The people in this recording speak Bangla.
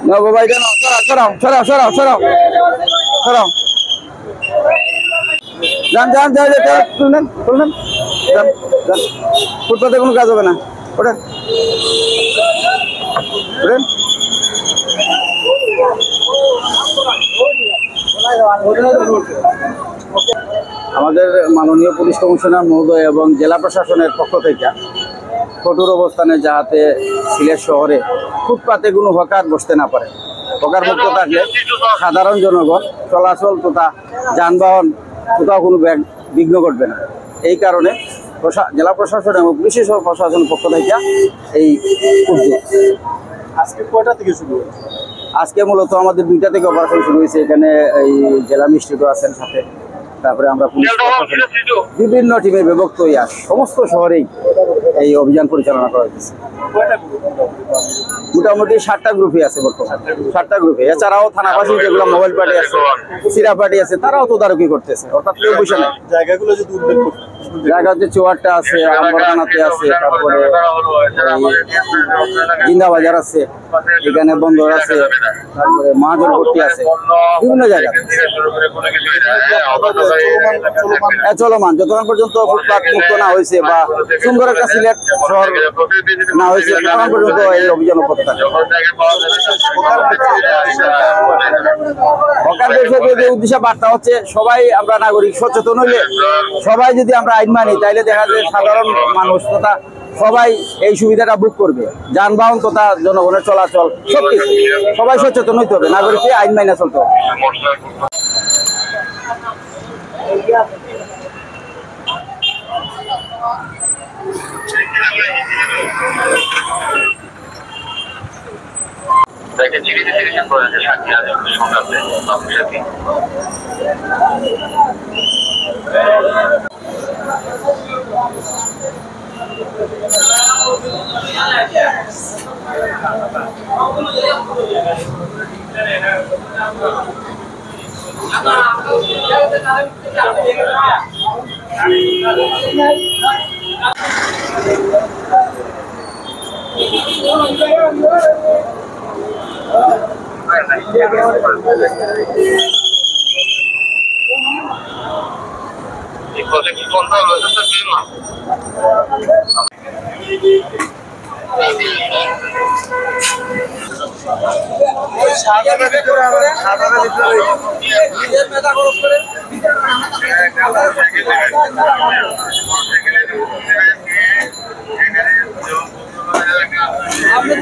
না বাবা এটা না, সরাও সরাও সরাও সরাও সরাও যান যান যান তুললেন তুললেন যান যান ফুটপাতে কোনো কাজ হবে না ওঠেন ওঠেন আমাদের মাননীয় পুলিশ কমিশনার মহোদয় এবং জেলা প্রশাসনের পক্ষ থেকে কঠোর অবস্থানে যাতে সিলেট শহরে ফুটপাতে কোনো হকার বসতে না পারে। হকার মুক্ত থাকলে সাধারণ জনগণ চলাচল তথা যানবাহন কোথাও কোনো বিঘ্ন ঘটবে না। এই কারণে জেলা প্রশাসন এবং পুলিশ প্রশাসনের পক্ষ থেকে এই উদ্যোগ। আজকে কয়টা থেকে শুরু হয়েছে? আজকে মূলত আমাদের 2টা থেকে অপারেশন শুরু হয়েছে। এখানে এই জেলা মিস্ট্রিকও আছেন সাথে, তারপরে আমরা পুলিশ বিভিন্ন টিমে বিভক্ত হইয়া সমস্ত শহরেই এই অভিযান পরিচালনা করা হয়েছে। মোটামুটি 7টা গ্রুপে আছে বর্তমানে, 7টা গ্রুপে। এছাড়াও থানাবাসী যেগুলো মোবাইল পার্টি আছে, সিরা পার্টি আছে, তারাও তদারকি করতেছে। অর্থাৎ কেউ বসে নেই। জায়গাগুলো যদি উল্লেখ করতে, জায়গা হচ্ছে চুয়ারটা আছে, আম্বরখানাতে আছে, তারপরে জিন্দাবাজার আছে, এখানে বন্দর আছে, তারপরে মহাজনপট্টি আছে, বিভিন্ন জায়গা চলমান যতক্ষণ পর্যন্ত ফুটপাত মুক্ত না হয়েছে বা সুন্দর একটা সিলেট শহর না হয়েছে তখন পর্যন্ত এই অভিযান করতে থাকে। উদ্দেশ্য বার্তা হচ্ছে সবাই আমরা নাগরিক সচেতন হইলে, সবাই যদি আমরা আইন মানি, তাইলে দেখা যায় সাধারণ মানুষ তথা সবাই এই সুবিধাটা বুক করবে। যানবাহন তথা জনগণের চলাচল সবকিছু সবাই সচেতন হইতে হবে, নাগরিককে আইন মাইনা চলতে হবে। আপনি